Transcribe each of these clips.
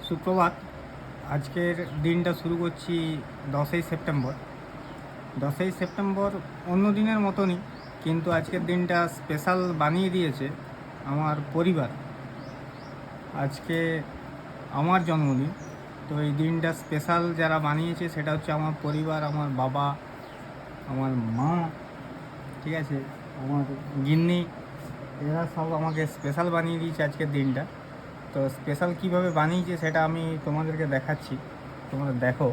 সুপ্রভাত। আজকের দিনটা শুরু করছি 10ই সেপ্টেম্বর। 10ই সেপ্টেম্বর অন্য দিনের মতনই, কিন্তু আজকের দিনটা স্পেশাল বানিয়ে দিয়েছে আমার পরিবার। আজকে আমার জন্মদিন, তো এই দিনটা স্পেশাল যারা বানিয়েছে সেটা হচ্ছে আমার পরিবার, আমার বাবা, আমার মা, ঠিক আছে, আমার গিন্নি, এরা সব আমাকে স্পেশাল বানিয়ে দিয়েছে আজকের দিনটা। তো স্পেশাল কিভাবে বানিয়েছে সেটা আমি তোমাদেরকে দেখাচ্ছি, তোমরা দেখো।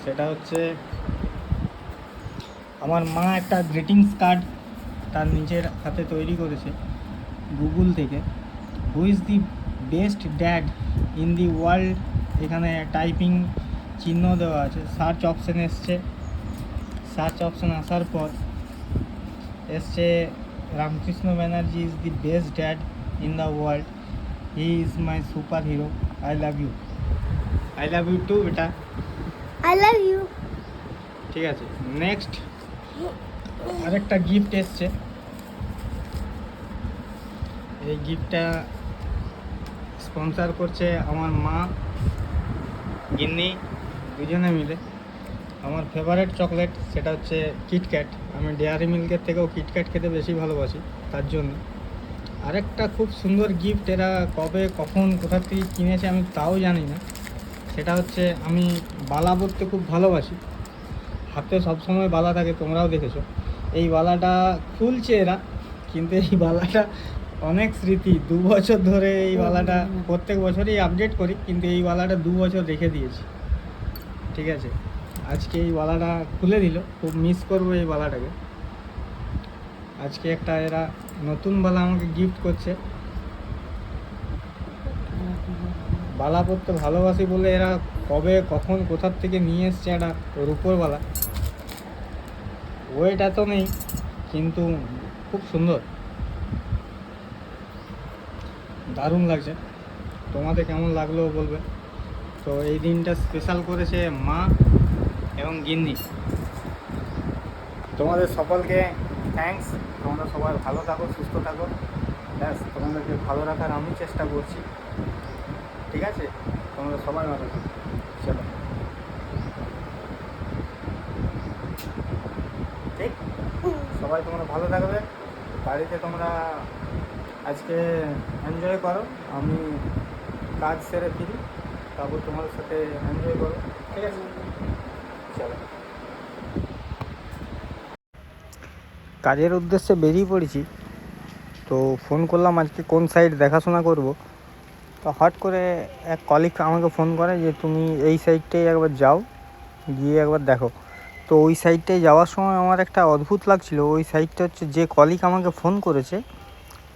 সেটা হচ্ছে আমার মা একটা গ্রিটিংস কার্ড তার নিজের হাতে তৈরি করেছে গুগল থেকে। Who is the best dad in the world, এখানে টাইপিং চিহ্ন দেওয়া আছে। সার্চ অপশান এসছে, সার্চ অপশান আসার পর এসছে Ramkrishna Banerjee is the best dad in the world, he is my super hero, I love you. I love you too বেটা। I love you. ঠিক আছে, নেক্সট আরেকটা গিফট এসছে। এই গিফটটা স্পন্সর করছে আমার মা, গিন্নি, দুজনে মিলে। আমার ফেভারিট চকলেট সেটা হচ্ছে কিটক্যাট। আমি ডেয়ারি মিল্কের থেকেও কিটক্যাট খেতে বেশি ভালোবাসি, তার জন্য। আরেকটা খুব সুন্দর গিফট, এরা কবে কখন কোথা থেকে কিনেছে আমি তাও জানি না। সেটা হচ্ছে, আমি বালা পরতে খুব ভালোবাসি, হাতে সবসময় বালা থাকে, তোমরাও দেখেছো। এই বালাটা খুলছে এরা, কিন্তু এই বালাটা অনেক স্মৃতি। 2 বছর ধরে এই বালাটা প্রত্যেক বছরই আপডেট করি, কিন্তু এই বালাটা 2 বছর রেখে দিয়েছি। ঠিক আছে, আজকে এই বালাটা খুলে দিল, খুব মিস করবো এই বালাটাকে। আজকে একটা এরা নতুন বালা আমাকে গিফট করছে। বালা পরতে ভালোবাসি বলে এরা কবে কখন কোথার থেকে নিয়ে এসছে একটা রূপোর বালা। ওয়েট এত নেই, কিন্তু খুব সুন্দর, দারুণ লাগছে। তোমাদের কেমন লাগলো বলবে। তো এই দিনটা স্পেশাল করেছে মা এবং গিন্নি। তোমাদের সকলকে থ্যাঙ্কস। তোমরা সবাই ভালো থাকো, সুস্থ থাকো। ব্যাস, তোমাদেরকে ভালো রাখার আমি চেষ্টা করছি। ঠিক আছে, তোমরা সবাই ভালো থাকো। চলো, ঠিক, সবাই তোমরা ভালো থাকবে। বাড়িতে তোমরা আজকে এনজয় করো, আমি কাজ সেরে ফিরি, তারপর তোমাদের সাথে এনজয় করো। ঠিক আছে, চলো। কাজের উদ্দেশ্যে বেরিয়ে পড়েছি, তো ফোন করলাম আজকে কোন সাইড দেখাশোনা করব। তো হট করে এক কলিগ আমাকে ফোন করে যে তুমি এই সাইডটাই একবার যাও, গিয়ে একবার দেখো। তো ওই সাইডটায় যাওয়ার সময় আমার একটা অদ্ভুত লাগছিল। ওই সাইডটা হচ্ছে, যে কলিগ আমাকে ফোন করেছে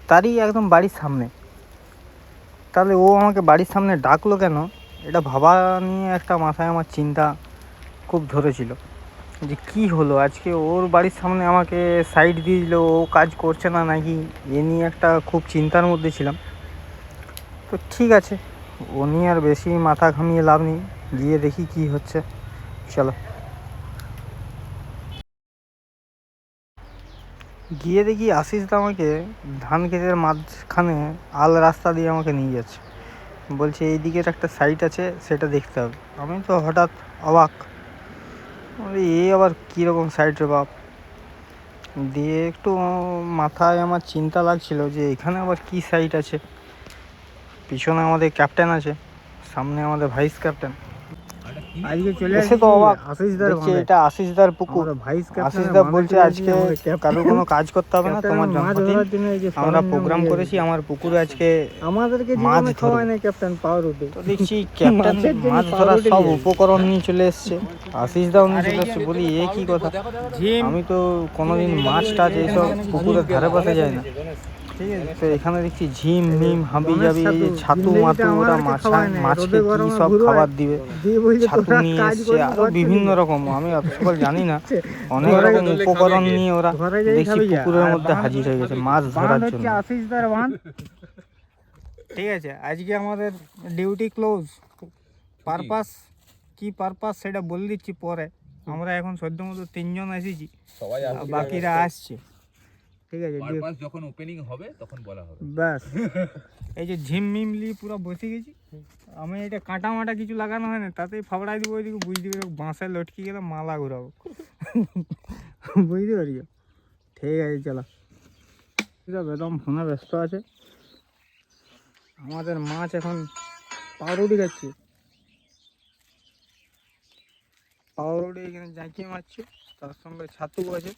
তারই একদম বাড়ির সামনে। তাহলে ও আমাকে বাড়ির সামনে ডাকলো কেন, এটা ভাবা নিয়ে একটা মাথায় আমার চিন্তা খুব ধরেছিল, যে কি হলো আজকে ওর বাড়ির সামনে আমাকে সাইড দিয়ে দিল, ও কাজ করছে না নাকি, এ নিয়ে একটা খুব চিন্তার মধ্যে ছিলাম। তো ঠিক আছে, ও নিয়ে আর বেশি মাথা ঘামিয়ে লাভ নেই, গিয়ে দেখি কি হচ্ছে। চলো, গিয়ে দেখি আশিসদা আমাকে ধান ক্ষেতের মাঝখানে আল রাস্তা দিয়ে আমাকে নিয়ে যাচ্ছে। বলছে এই দিকের একটা সাইট আছে, সেটা দেখতে হবে। আমি তো হঠাৎ অবাক, এ আবার কীরকম সাইট রে বাপ। দিয়ে একটু মাথায় আমার চিন্তা লাগছিল যে এখানে আবার কি সাইট আছে। পিছনে আমাদের ক্যাপ্টেন আছে, সামনে আমাদের ভাইস ক্যাপ্টেন। আজকে চলে আসছে তো অবাক, দেখছি এটা আশিসদার পুকুর। আশিসদা বলছে আজকে কারোর কোনো কাজ করতে হবে না, তোমার জন্মদিন, আমরা প্রোগ্রাম করেছি আমার পুকুরে আজকে আমাদেরকে মাছ ধরবে। ক্যাপ্টেন পাউরুটি, তো দেখছি ক্যাপ্টেন মাছ ধরার সব উপকরণ নিয়ে চলে এসছে, আশিসদাও নিয়ে চলে এসছে। বলি এ কি কথা, আমি তো কোনোদিন মাছ টাছ এইসব পুকুরের ধারে পাশে যাই না। ঠিক আছে, তো এখানে দেখছি ঝিম মিম হাবি যাবি, এই যে ছাতু মাতু, ওরা মাছকে কি সব খাবার দিবে, ছাতু নিয়ে এসছে, আরো বিভিন্ন রকম, আমি অত সকল জানি না, অনেক রকম উপকরণ নিয়ে ওরা দেখছি পুকুরের মধ্যে হাজির হয়ে গেছে মাছ ধরার জন্য। ঠিক আছে, আজকে আমাদের ডিউটি ক্লোজ। পারপাস কি পারপাস সেটা বলে দিচ্ছি পরে। আমরা এখন সদ্য মতো 3 জন এসেছি, বাকিরা আসছে। ঠিক আছে পারপাস যখন ওপেনিং হবে তখন বলা হবে। ব্যাস এই যে ঝিমমিমলি পুরো বসে গেছি আমি। এটা কাঁটা মাটা কিছু লাগানো হয় না, তাতেই ফাবড়াই দিব ওইদিকে, বুঝতে পারি বাঁশে লটকি গেলে মালা ঘুরাবো। বুঝতে পারি। ঠিক আছে চলো। বেদম ফোনে ব্যস্ত আছে। আমাদের মাছ এখন পাউরুটি খাচ্ছে। পাউরুটি এখানে জাঁকিয়ে মারছে, তার সঙ্গে ছাতু আছে।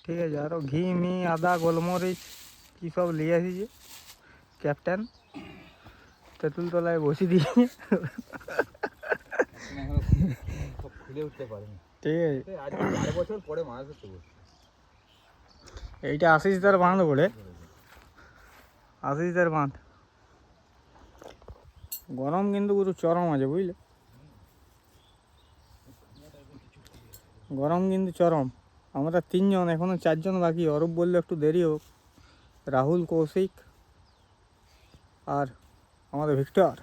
ঠিক আছে, আরও ঘি মি আদা গোলমরিচ কী সব নিয়ে আসিছে ক্যাপ্টেন। তেঁতুল তলায় বসে দিয়ে খুলে উঠতে পারেনি। ঠিক আছে, আজ 4 বছর পরে মাছ ধরতে বসে। এইটা আশিসদার বাঁধ বলে, আশিসদার বাঁধ। গরম কিন্তু পুরো চরম আছে বুঝলে, গরম কিন্তু চরম। আমরা 3 জন, এখনো 4 জন বাকি। অরূপ বললে একটু দেরি হোক। রাহুল, কৌশিক আর আমাদের ভিক্টর,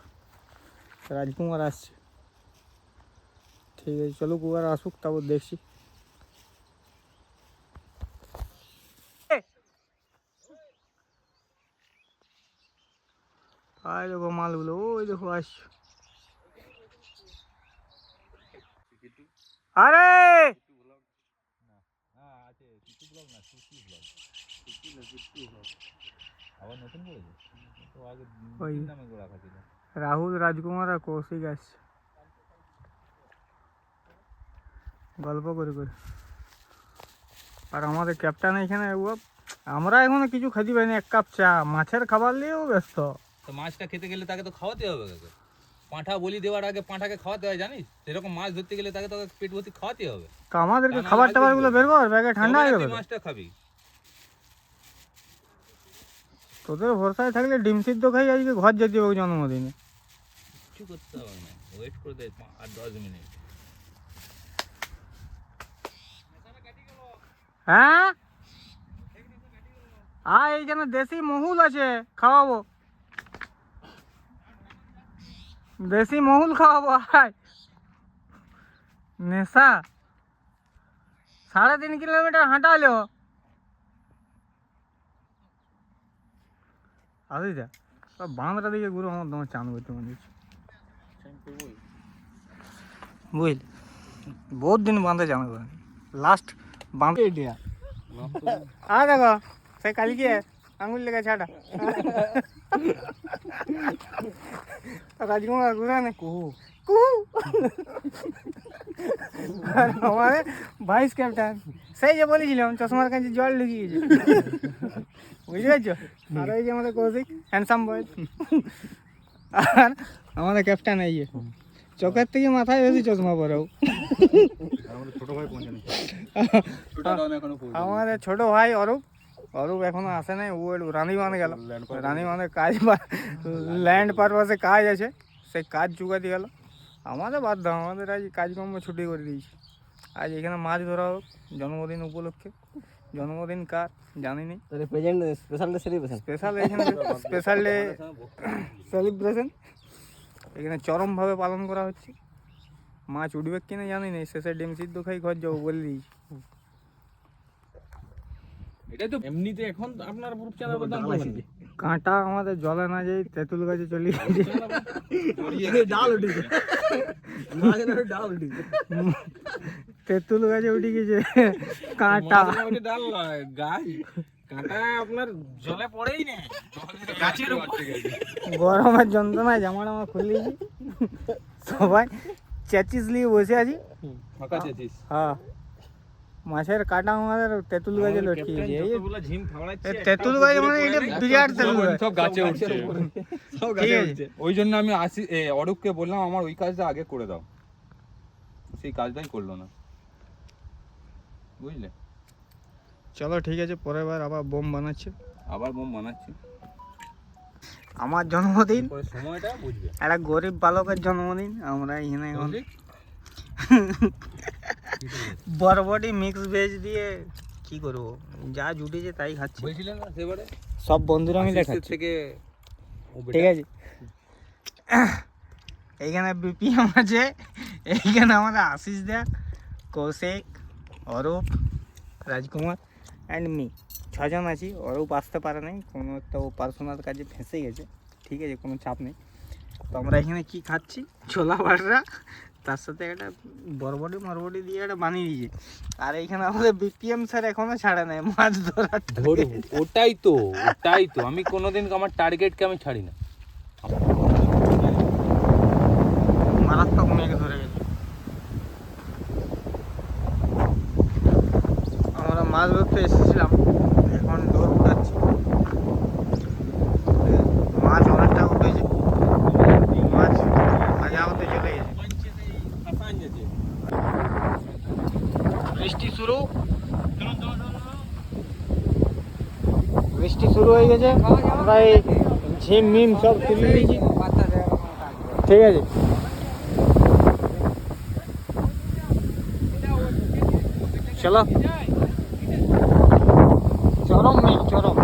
রাজকুমার আসছে। ঠিক আছে চলো, কুয়ার আসুক তারপর দেখছি। আয় দেখো মালগুলো, ওই দেখো আসছে। আরে আবার নতুন করেছে তো, আগে ওই নামে করে রাখা ছিল। রাহুল, রাজকুমার আর কৌশিক আসছে গল্প করে করে। আর আমাদের ক্যাপ্টেন এখানে আমরা এখনো কিছু খেতে পাইনি। 1 কাপ চা, মাছের খাবার নিয়েও ব্যস্ত। তো মাছটা খেতে গেলে তাকে তো খাওয়াতে হবে। কাকে পাঁঠা বলি দেওয়ার আগে পাঁঠাকে খাওয়াতে হয় জানিস? সেরকম মাছ ধরতে গেলে তাকে তো পেট ভর্তি খাওয়াতে হবে। তো আমাদেরকে খাবার টাবার গুলো বের কর, ব্যাগে ঠান্ডা হয়ে যাবে। মাছটা খাবি। তোদের ভরসায় থাকলে ডিম সিদ্ধ খাই আজকে ঘর যেতে হবে জন্মদিনে। কিছু করতে হবে না, ওয়েট করে দে 8-10 মিনিট। হ্যাঁ এইখানে দেশি মহুল আছে, খাওয়াবো। দেশি মহুল খাওয়াবো। আয় নেশা 3.5 কিলোমিটার হাঁটালো। আসিস বাঁধটা দিকে গুরু, আমার তোমার চান করতে মনে হচ্ছে বুঝলি। বহুত দিন বাঁধে চান করে লাস্ট বাঁধে এটা। আর দেখো সে কালকে আঙুল লেগে ছাটা রাজকুমার ঘুরে নে কুহু কুহু। আর আমাদের ভাইস ক্যাপ্টেন সেই যে বলেছিলাম চশমার কাছে জল ঢুকিয়েছে, বুঝতে পারছো? আর ওই যে আমাদের কৌশিক হ্যান্ডসাম বয়। আর আমাদের ক্যাপ্টেন এই যে চোখের থেকে মাথায় বেশি চশমা পরেও। আমাদের ছোট ভাই অরূপ, অরূপ এখনো আসে নাই। ও রানীবাঁধ গেল, রানীবাঁধে কাজ ল্যান্ড পারপাসে কাজ আছে, সেই কাজ চুকাতে গেল। আমাদের বাদ দাও, আমাদের আজ কাজকর্ম ছুটি করে দিয়েছি। আজ এখানে মাছ ধরা হোক জন্মদিন উপলক্ষে। জন্মদিন কার জানি নি, স্পেশাল এখানে স্পেশাল ডে সেলিব্রেশন এখানে চরমভাবে পালন করা হচ্ছে। মাছ উঠবে কিনা জানি না, শেষে ডিম সিদ্ধ খাই ঘর যাবো বলে দিয়েছি। এটা তো এমনিতে এখন আপনার পুরো চালা বদনাম করবেন। কাঁটা আমাদের জলে না যাই, তেঁতুল গাছে চলে গেছে। তেঁতুল গাছে উঠে গেছে কাঁটা। ডাল গাছ কাঁটা আপনার জলে পড়েই না, গাছের উপরে। গরমের যন্ত্রণায় জামা টামা খুলেছি, সবাই চেঁচিস নিয়ে বসে আছি। ফাঁকা চেয়েছিস? হ্যাঁ, মাছের কাঁটা আমাদের তেঁতুল গাছে লটকে গেছে। এই তেঁতুল গাছ মানে এটা বিরাট তেঁতুল গাছ, সব গাছে উঠছে, সব গাছে উঠছে। ওই জন্য আমি অরূপকে বললাম আমার ওই কাজটা আগে করে দাও, সেই কাজটাই করলো না, বুঝলে? চলো ঠিক আছে, পরের বার আবার বোম বানাচ্ছি। আবার বোম বানাচ্ছি। আমার জন্মদিন, পরে সময়টা বুঝবে। একটা গরিব বালকের জন্মদিন। আমরা এখানে এখন বরবটি মিক্স ভেজ দিয়ে কি করবো, যা জুটেছে তাই খাচ্ছি। বলছিলেন না সেবারে সব বন্ধুরা মিলে খাচ্ছি। থেকে ঠিক আছে, এইখানে বিপিএম আছে, এইখানে আমাদের আশিস দা, কৌশিক, অরূপ, রাজকুমার অ্যান্ড মি। ছজন আছি, ওরাও আসতে পারে নাই, কোনো একটা ও পার্সোনাল কাজে ফেঁসে গেছে। ঠিক আছে, কোনো চাপ নেই। তো আমরা এখানে কি খাচ্ছি, ছোলা ভাজা, তার সাথে একটা বরবটি দিয়ে একটা বানিয়ে দিয়েছি। আর এইখানে আমাদের বিপিএম স্যার এখনো ছাড়ে নাই মাছ ধরার ধরবো, ওটাই তো আমি কোনোদিন আমার টার্গেটকে আমি ছাড়ি না। মারাত্মক মেঘ ধরে গেছে। আমরা মাছ ধরতে এসেছিলাম, এখন দৌড় উঠাচ্ছি। মাছ অনেকটা উঠেছে, মাছ ভাজা হতে চলে গেছে। বৃষ্টি শুরু হয়ে গেছে, আমরা এই ঝিম মিম সব তুলে দিয়েছি। ঠিক আছে, চলো। চরম মেঘ, চরম।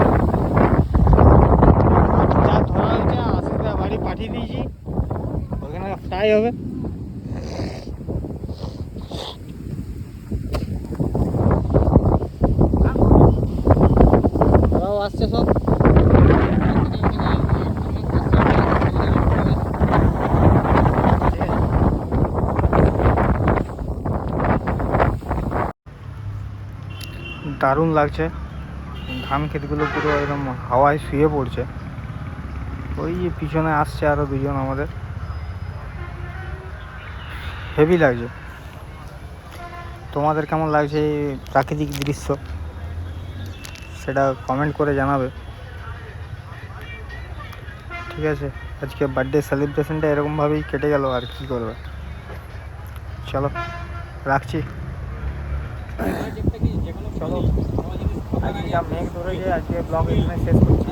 যা ধরা হয়েছে আশিসদা বাড়ি পাঠিয়ে দিয়েছি, ওখানে ফ্রাই হবে। ওরাও আসছে সব। দারুণ লাগছে, ধান ক্ষেতগুলো পুরো একদম হাওয়ায় শুয়ে পড়ছে। ওই যে পিছনে আসছে আরো দুজন আমাদের, হেভি লাগছে। তোমাদের কেমন লাগছে এই প্রাকৃতিক দৃশ্য সেটা কমেন্ট করে জানাবে। ঠিক আছে, আজকে বার্থডে সেলিব্রেশনটা এরকমভাবেই কেটে গেল, আর কি করবে। চলো রাখছি। চলো, আজকে যা মেঘ ধরেছে, আজকে ব্লগ এখানে শেষ করছি।